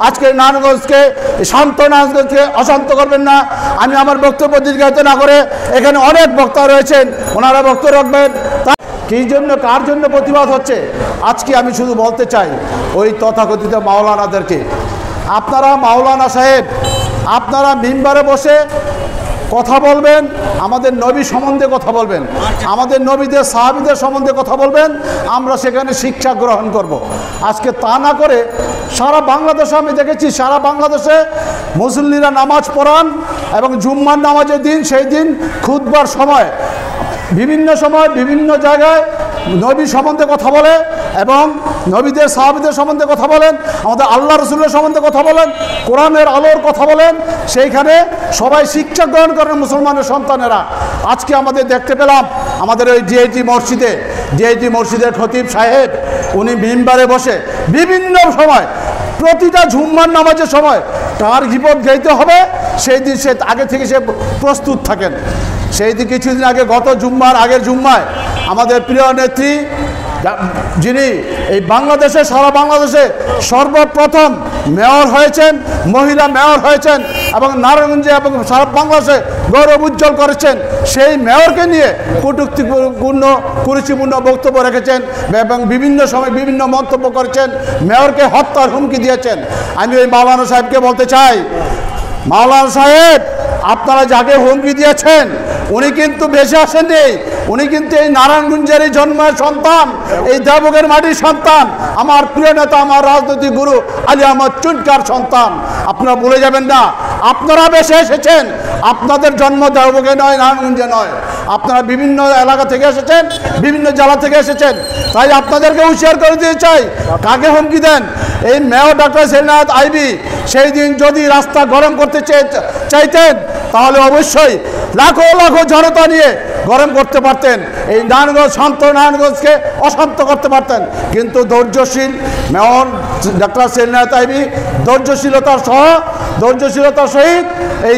আজকে নারায়ণগঞ্জকে শান্ত, নারায়ণগঞ্জকে অশান্ত করবেন না। আমি আমার বক্তব্য দীর্ঘায়িত না করে, এখানে অনেক বক্তা রয়েছেন, ওনারা বক্তব্য রাখবেন। কী জন্য, কার জন্য প্রতিবাদ হচ্ছে আজকে আমি শুধু বলতে চাই ওই তথাকথিত মাওলানাদেরকে। আপনারা মাওলানা সাহেব, আপনারা মিম্বারে বসে কথা বলবেন, আমাদের নবী সম্বন্ধে কথা বলবেন, আমাদের নবীদের সাহাবীদের সম্বন্ধে কথা বলবেন, আমরা সেখানে শিক্ষা গ্রহণ করব। আজকে তা না করে সারা বাংলাদেশে আমি দেখেছি, সারা বাংলাদেশে মুসল্লিরা নামাজ পড়ান এবং জুম্মার নামাজের দিন, সেই দিন খুতবার সময় বিভিন্ন সময় বিভিন্ন জায়গায় নবী সম্বন্ধে কথা বলে এবং নবীদের সাহাবীদের সম্বন্ধে কথা বলেন, আমাদের আল্লাহ রসুলের সম্বন্ধে কথা বলেন, কোরআনের আলোর কথা বলেন। সেইখানে সবাই শিক্ষা গ্রহণ করেন মুসলমানের সন্তানেরা। আজকে আমাদের দেখতে পেলাম আমাদের ওই জিআইটি মসজিদের খতিব সাহেব, উনি মিম্বারে বসে বিভিন্ন সময় প্রতিটা জুম্মার নামাজের সময় তার গীবত গাইতে হবে, সেই দিন সে আগে থেকে সে প্রস্তুত থাকেন। সেই দিন কিছুদিন আগে, গত জুম্মার আগের জুম্মায় আমাদের প্রিয় নেত্রী, যিনি এই বাংলাদেশে, সারা বাংলাদেশে সর্বপ্রথম মেয়র হয়েছেন, মহিলা মেয়র হয়েছেন এবং নারায়ণগঞ্জে এবং সারা বাংলাদেশে গৌরব উজ্জ্বল করেছেন, সেই মেয়রকে নিয়ে কটূক্তিপূর্ণ কুরুচিপূর্ণ বক্তব্য রেখেছেন এবং বিভিন্ন সময় বিভিন্ন মন্তব্য করেছেন, মেয়রকে হত্যার হুমকি দিয়েছেন। আমি ওই মাওলানা সাহেবকে বলতে চাই, মাওলানা সাহেব, আপনারা যাকে হুমকি দিয়েছেন উনি কিন্তু বেঁচে আসেননি, উনি কিন্তু এই নারায়ণগঞ্জেরই জন্মের সন্তান, এই দেবগের মাটির সন্তান, আমার প্রিয় নেতা, আমার রাজনৈতিক গুরু আলী আহমদ চুনকার সন্তান। আপনারা ভুলে যাবেন না, আপনারা বেঁচে এসেছেন, আপনাদের জন্ম দেবগে নয়, নারায়ণগঞ্জে নয়। আপনারা বিভিন্ন এলাকা থেকে এসেছেন, বিভিন্ন জেলা থেকে এসেছেন, তাই আপনাদেরকে হুঁশিয়ার করে দিতে চাই, কাকে হুমকি দেন? এই মেয়র ডক্টর সেলিনাথ আইভী সেই দিন যদি রাস্তা গরম করতে চাইতেন তাহলে অবশ্যই লাখো লাখো জনতা নিয়ে গরম করতে পারতেন, এই নারায়ণগঞ্জ শান্ত নারায়ণগঞ্জকে অশান্ত করতে পারতেন। কিন্তু ধৈর্যশীল মেয়র ডক্টর সেলিনাথ আইভী ধৈর্যশীলতার সহিত এই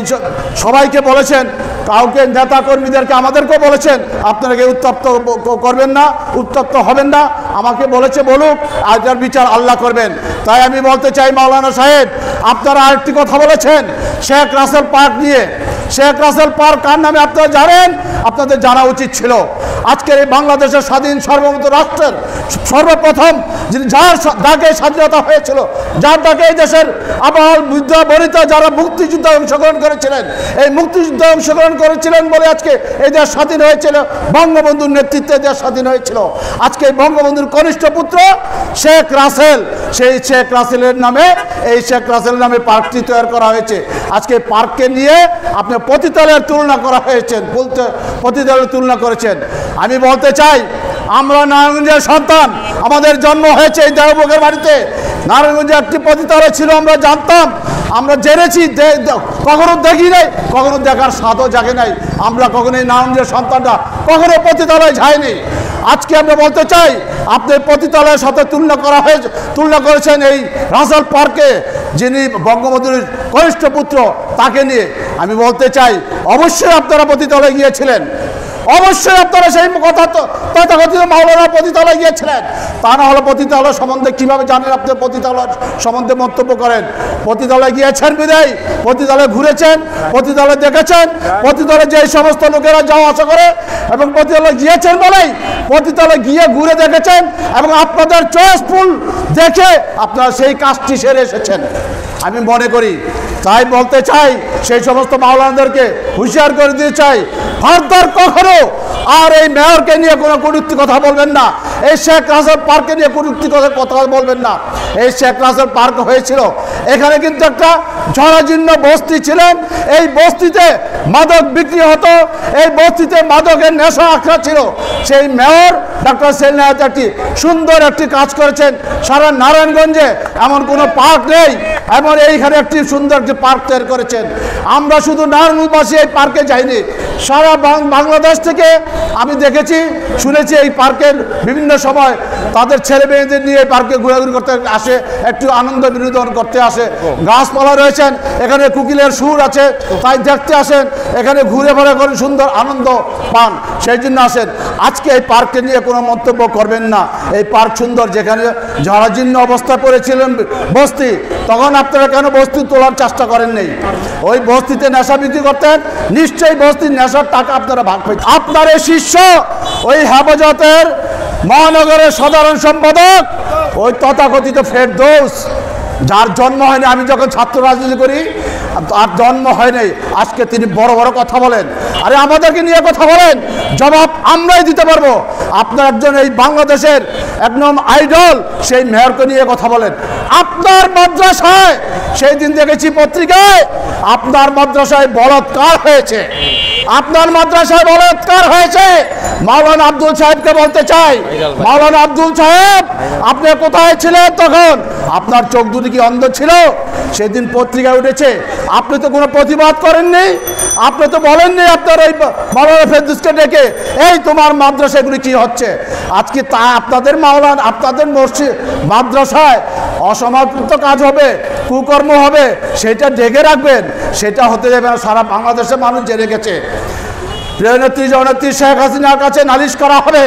সবাইকে বলেছেন, কাউকে নেতা কর্মীদেরকে, আমাদেরকেও বলেছেন আপনারা উত্তপ্ত করবেন না, উত্তপ্ত হবেন না, আমাকে বলেছে বলুক, আর যার বিচার আল্লাহ করবেন। তাই আমি বলতে চাই মাওলানা সাহেব, আপনারা আরেকটি কথা বলেছেন শেখ রাসেল পার্ক নিয়ে। শেখ রাসেল পার্ক কার নামে আপনারা জানেন? আপনাদের জানা উচিত ছিল। আজকের এই বাংলাদেশের স্বাধীন সার্বভৌম রাষ্ট্রের সর্বপ্রথম যার ডাকে স্বাধীনতা হয়েছিল, যার ডাকে এই দেশের আবাল বৃদ্ধ বনিতা যারা মুক্তিযুদ্ধে অংশগ্রহণ করেছিলেন, এই মুক্তিযুদ্ধে অংশগ্রহণ করেছিলেন বলে আজকে এই দেশ স্বাধীন হয়েছিল, বঙ্গবন্ধুর নেতৃত্বে দেশ স্বাধীন হয়েছিল। আজকে বঙ্গবন্ধুর কনিষ্ঠ পুত্র শেখ রাসেল, সেই শেখ রাসেলের নামে, এই শেখ রাসেলের নামে পার্কটি তৈরি করা হয়েছে। আজকে পার্ককে নিয়ে আপনি পতিতালয়ের তুলনা করা হয়েছে, পতিতালয়ের তুলনা করেছেন। আমি বলতে চাই, আমরা নারায়ণগঞ্জের সন্তান, আমাদের জন্ম হয়েছে এই দেওবগের বাড়িতে। নারায়ণগঞ্জে একটি পতিতালয় ছিল, আমরা জানতাম, আমরা জেনেছি, কখনো দেখি নাই, কখনো দেখার স্বাদও জাগে নাই। আমরা কখনো এই নারায়ণগঞ্জের সন্তানরা কখনো পতিতালয়ে যায়নি। আজকে আমরা বলতে চাই, আপনি পতিতালয়ের সাথে তুলনা করেছেন এই রাসেল পার্কে, যিনি বঙ্গবন্ধুর কনিষ্ঠ পুত্র, তাকে নিয়ে। আমি বলতে চাই, অবশ্যই আপনারা পতিতালয়ে গিয়েছিলেন, অবশ্যই আপনারা সেই কথা তথাকথিত মাওলানা পতিতালয়ে গিয়েছিলেন। তা না হলে পতিতালয় সম্বন্ধে কীভাবে জানেন? আপনি পতিতালয় সম্বন্ধে মন্তব্য করেন। পতিতালয়ে গিয়েছেন বিদায়, পতিতালয়ে ঘুরেছেন, পতিতালয়ে দেখেছেন, পতিতালয়ে যে সমস্ত লোকেরা যাওয়া আসা করে এবং পতিতালয়ে গিয়েছেন বলেই পতিতালয়ে গিয়ে ঘুরে দেখেছেন এবং আপনাদের চয়েস ফুল দেখে আপনারা সেই কাজটি সেরে এসেছেন আমি মনে করি। তাই বলতে চাই, সেই সমস্ত মাওলানাদেরকে হুঁশিয়ার করে দিতে চাই, ফার্দার কখনো আর এই মেয়রকে নিয়ে কোনো কটূক্তি কথা বলবেন না, এই শেখ রাসেল পার্কে নিয়ে কটূক্তি কথা বলবেন না। এই শেখ রাসেল পার্ক হয়েছিল, এখানে কিন্তু একটা জরাজীর্ণ বস্তি ছিলেন, এই বস্তিতে মাদক বিক্রি হতো, এই বস্তিতে মাদকের নেশা আখড়া ছিল। সেই মেয়র ডক্টর সেলিনাথ একটি সুন্দর একটি কাজ করেছেন। সারা নারায়ণগঞ্জে এমন কোনো পার্ক নেই, এমন এইখানে একটি সুন্দর একটি পার্ক তৈরি করেছেন। আমরা শুধু নারায়ণগঞ্জবাসী এই পার্কে যাইনি, সারা বাংলাদেশ থেকে আমি দেখেছি, শুনেছি এই পার্কের বিভিন্ন সময় তাদের ছেলে মেয়েদের নিয়ে এই পার্কে ঘোরাঘুরি করতে আসে, একটু আনন্দ বিনোদন করতে আসে। গাছপালা রয়েছেন, এখানে কোকিলের সুর আছে, তাই দেখতে আসেন, এখানে ঘুরে ফেরা করে সুন্দর আনন্দ পান, সেই জন্য আসেন। আজকে এই পার্ককে নিয়ে কোনো মন্তব্য করবেন না। এই পার্ক সুন্দর, যেখানে জরাজীর্ণ অবস্থা পড়েছিলেন বস্তি, তখন আপনারা কেন বস্তি তোলার চেষ্টা করেন নাই? ওই বস্তিতে নেশা বিক্রি করতেন, নিশ্চয়ই বস্তির নেশার টাকা আপনারা ভাগ পেতেন। আপনার এই শিষ্য ওই হেফাজতের মহানগরের সাধারণ সম্পাদক ওই তথাকথিত ফেরদৌস, যার জন্ম হয়নি, আমি যখন ছাত্র রাজনীতি করি তার জন্ম হয়নি, আজকে তিনি বড় বড় কথা বলেন। আরে আমাদেরকে নিয়ে কথা বলেন, জবাব আমরাই দিতে পারবো। আপনার একজন এই বাংলাদেশের একদম আইডল সেই মেয়রকে নিয়ে কথা বলেন। আপনার মাদ্রাসায় সেই দিন দেখেছি পত্রিকায়, আপনার মাদ্রাসায় বলাৎকার হয়েছে, আপনার মাদ্রাসায় বলাৎকার হয়েছে। মাওলানা আব্দুল সাহেবকে বলতে চাই, মাওলানা আব্দুল সাহেব আপনি কোথায় ছিলেন তখন? আপনার চোখ দুটি কি অন্ধ ছিল? সেদিন পত্রিকায় উঠেছে, আপনি তো কোনো প্রতিবাদ করেননি, আপনি তো বলেননি আপনার ওই মাওলানা ফেরদৌসকে ডেকে, এই তোমার মাদ্রাসাগুলি কি হচ্ছে। আজকে তা আপনাদের মাওলানা, আপনাদের মসজিদ মাদ্রাসায় অসমাপ্ত কাজ হবে, কুকর্ম হবে, সেটা ডেকে রাখবেন, সেটা হতে যাবে না। সারা বাংলাদেশের মানুষ জেনে গেছে। প্রিয় নেত্রী জননেত্রী শেখ হাসিনার কাছে নালিশ করা হবে।